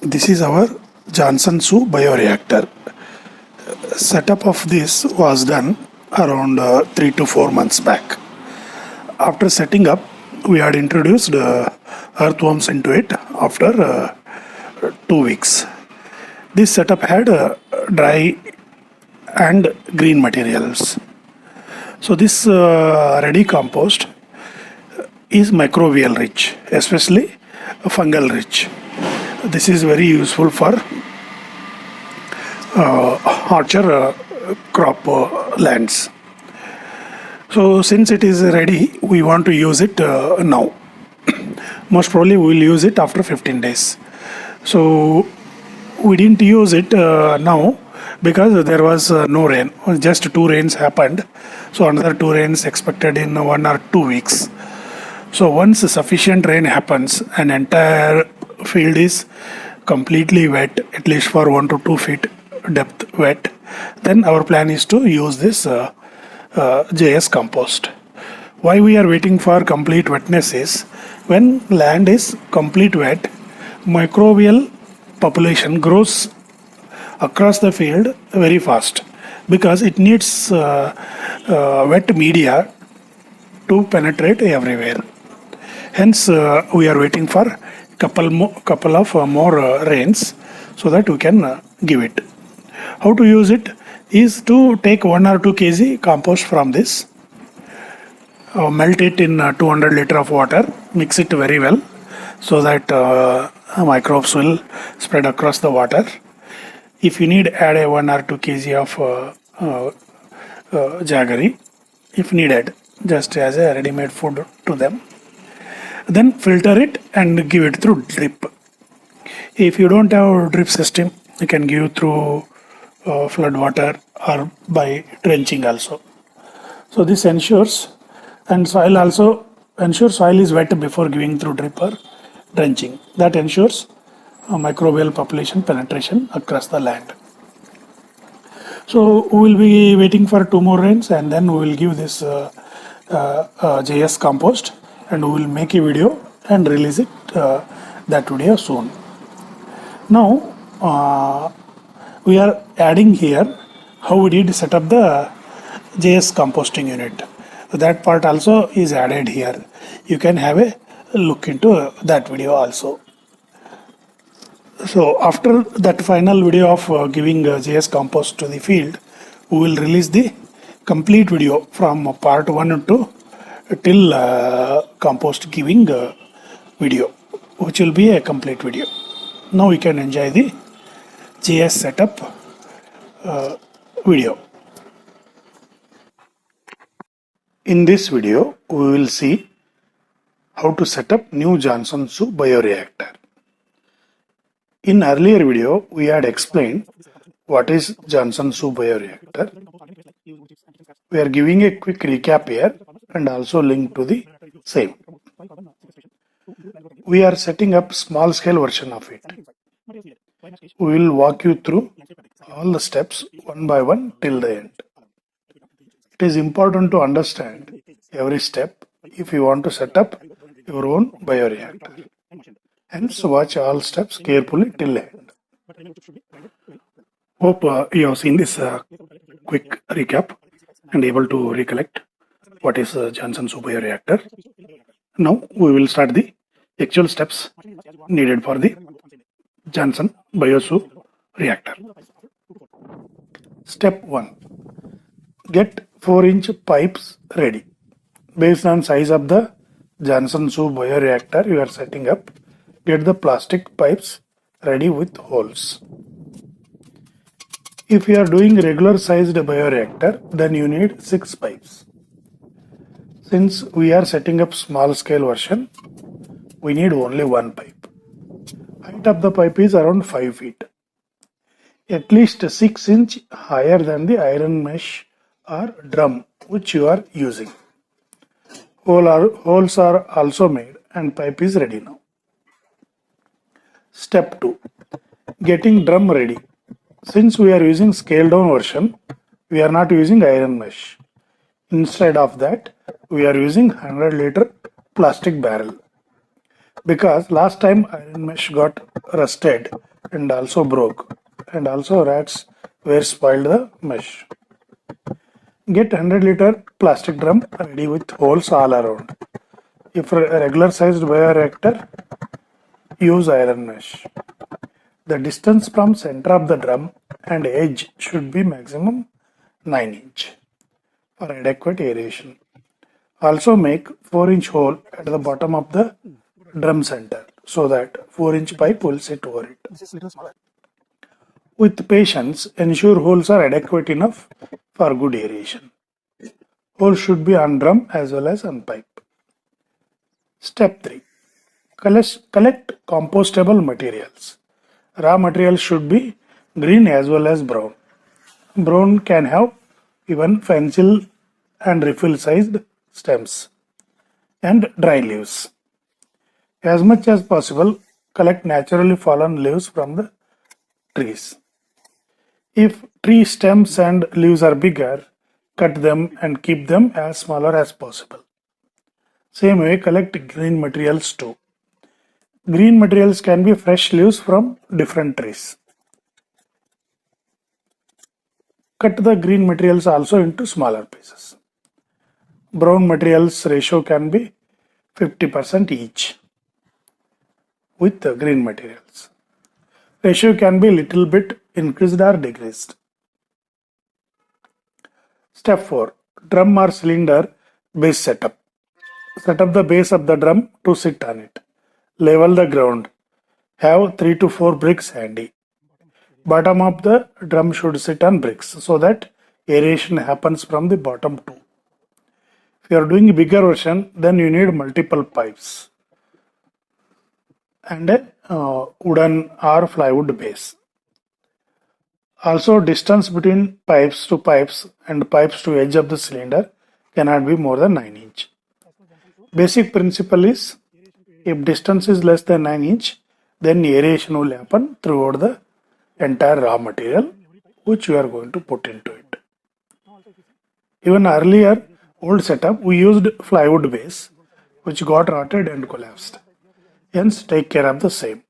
This is our Johnson Su bioreactor. Setup of this was done around 3 to 4 months back. After setting up, we had introduced earthworms into it after 2 weeks. This setup had dry and green materials. So this ready compost is microbial rich, especially fungal rich. This is very useful for orchard crop lands. So since it is ready, we want to use it now. Most probably we will use it after 15 days. So we didn't use it now because there was no rain. Just 2 rains happened. So another 2 rains expected in 1 or 2 weeks. So once sufficient rain happens, an entire field is completely wet, at least for 1 to 2 feet depth wet, then our plan is to use this JS compost. Why we are waiting for complete wetness is when land is complete wet, microbial population grows across the field very fast because it needs wet media to penetrate everywhere. Hence, we are waiting for couple of more rains so that we can give it. How to use it is to take 1 or 2 kg compost from this, melt it in 200 liter of water, mix it very well so that microbes will spread across the water. If you need, add a 1 or 2 kg of jaggery if needed, just as a ready-made food to them. Then filter it and give it through drip. If you don't have a drip system, you can give through flood water or by drenching also. So this ensures, and soil also ensures soil is wet before giving through drip or drenching. That ensures microbial population penetration across the land. So we will be waiting for 2 more rains and then we will give this JS compost, and we will make a video and release it that video soon. Now we are adding here how we did set up the JS composting unit. That part also is added here. You can have a look into that video also. So after that final video of giving JS compost to the field, we will release the complete video from part 1 to till compost giving video, which will be a complete video. Now we can enjoy the JS setup video. In this video, we will see how to set up new Johnson Su bioreactor. In earlier video, we had explained what is Johnson Su bioreactor. We are giving a quick recap here and also link to the same. We are setting up small scale version of it. We will walk you through all the steps one by one till the end. It is important to understand every step if you want to set up your own bioreactor. Hence, watch all steps carefully till the end. Hope you have seen this quick recap and able to recollect what is Johnson Su bioreactor. Now we will start the actual steps needed for the Johnson Biosu reactor. Step 1. Get 4-inch pipes ready. Based on size of the Johnson Su bioreactor you are setting up, get the plastic pipes ready with holes. If you are doing regular sized bioreactor, then you need 6 pipes. Since we are setting up small scale version, we need only 1 pipe. Height of the pipe is around 5 feet. At least 6 inch higher than the iron mesh or drum which you are using. Holes are also made and pipe is ready now. Step 2. Getting drum ready. Since we are using scaled down version, we are not using iron mesh. Instead of that, we are using 100 liter plastic barrel. because last time iron mesh got rusted and also broke, and also rats were spoiled the mesh. Get 100-liter plastic drum ready with holes all around. If a regular sized bioreactor, use iron mesh. The distance from center of the drum and edge should be maximum 9 inch for adequate aeration. Also make 4-inch hole at the bottom of the drum center so that 4-inch pipe will sit over it. With patience, ensure holes are adequate enough for good aeration. Holes should be on drum as well as on pipe. Step 3. Collect compostable materials. Raw materials should be green as well as brown. Brown can have even pencil and refill sized stems and dry leaves. As much as possible, collect naturally fallen leaves from the trees. If tree stems and leaves are bigger, cut them and keep them as smaller as possible. Same way, collect green materials too. Green materials can be fresh leaves from different trees. Cut the green materials also into smaller pieces. Brown materials ratio can be 50% each with the green materials. Ratio can be little bit increased or decreased. Step 4. Drum or cylinder base setup. Set up the base of the drum to sit on it. Level the ground. Have 3 to 4 bricks handy. Bottom of the drum should sit on bricks so that aeration happens from the bottom too. If you are doing a bigger version, then you need multiple pipes and a wooden or plywood base. Also, distance between pipes to pipes and pipes to edge of the cylinder cannot be more than 9 inch. Basic principle is if distance is less than 9 inch, then aeration will happen throughout the entire raw material which you are going to put into it. Even earlier old setup we used plywood base which got rotted and collapsed. Hence take care of the same.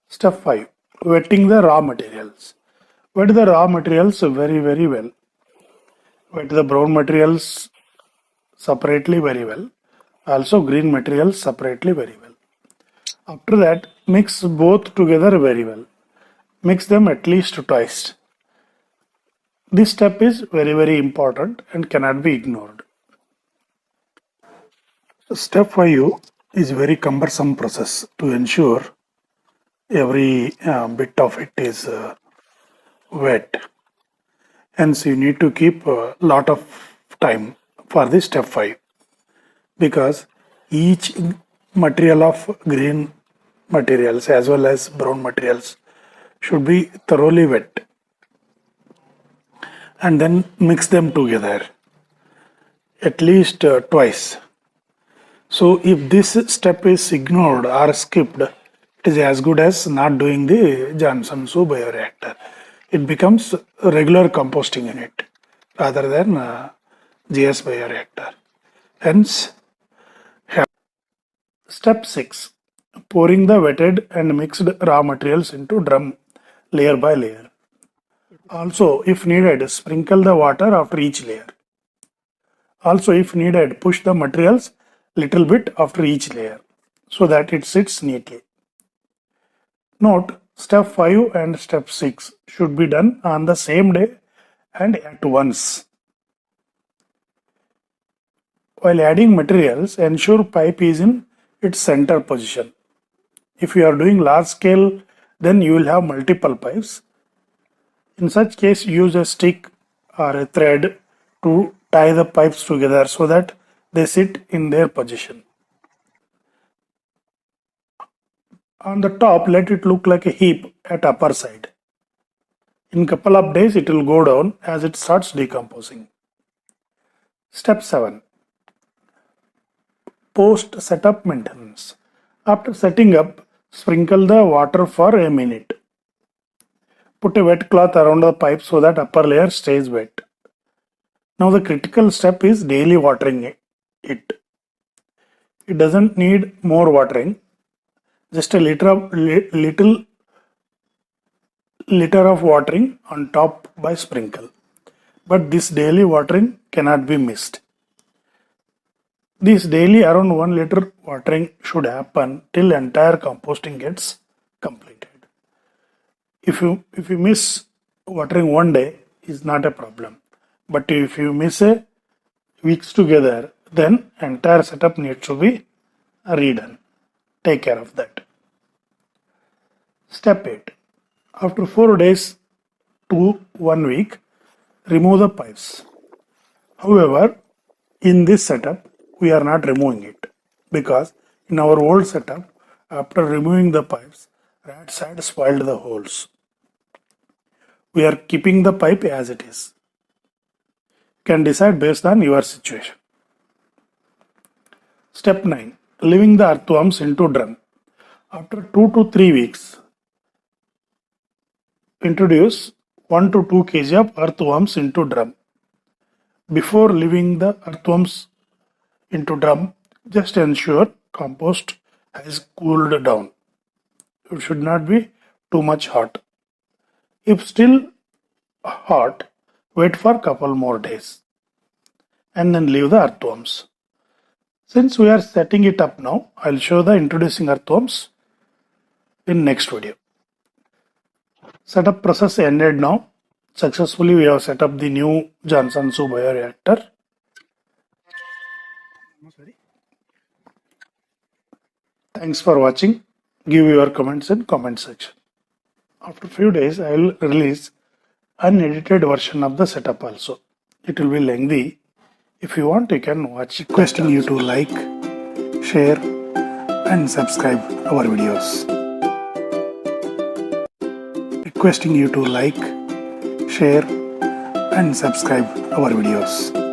Step 5. Wetting the raw materials. Wet the raw materials very well. Wet the brown materials separately very well. Also green materials separately very well. After that, mix both together very well. Mix them at least twice. This step is very important and cannot be ignored. Step 5 is very cumbersome process to ensure every bit of it is wet. Hence, you need to keep a lot of time for this step 5 because each material of green materials as well as brown materials should be thoroughly wet and then mix them together at least twice. So if this step is ignored or skipped, it is as good as not doing the Johnson Su bioreactor. It becomes a regular composting unit rather than GS bioreactor. Hence, step 6. Pouring the wetted and mixed raw materials into drum layer by layer. Also, if needed, sprinkle the water after each layer. Also, if needed, push the materials little bit after each layer so that it sits neatly. Note, step 5 and step 6 should be done on the same day and at once. While adding materials, ensure pipe is in its center position. If you are doing large scale, then you will have multiple pipes. In such case, use a stick or a thread to tie the pipes together so that they sit in their position. On the top, let it look like a heap at upper side. In couple of days, it will go down as it starts decomposing. Step 7. Post setup maintenance. After setting up, sprinkle the water for a minute. Put a wet cloth around the pipe so that upper layer stays wet. Now the critical step is daily watering it. It doesn't need more watering, just a little liter of watering on top by sprinkle. But this daily watering cannot be missed. This daily around 1 liter watering should happen till entire composting gets completed. If you miss watering one day is not a problem. But if you miss a weeks together, then entire setup needs to be redone. Take care of that. Step 8. After 4 days to 1 week, remove the pipes. However, in this setup, we are not removing it because in our old setup, after removing the pipes, rats had spoiled the holes. We are keeping the pipe as it is. You can decide based on your situation. Step 9. Leaving the earthworms into drum. After 2 to 3 weeks, introduce 1 to 2 kg of earthworms into drum. Before leaving the earthworms into drum, just ensure compost has cooled down. It should not be too much hot. If still hot, wait for couple more days and then leave the earthworms. Since we are setting it up now, I'll show the introducing earthworms in next video. Setup process ended now. Successfully we have set up the new Johnson Su bioreactor. Thanks for watching. Give your comments in comment section. After few days I will release unedited version of the setup also. It will be lengthy. If you want, you can watch. Requesting you to like, share and subscribe our videos. Requesting you to like, share and subscribe our videos.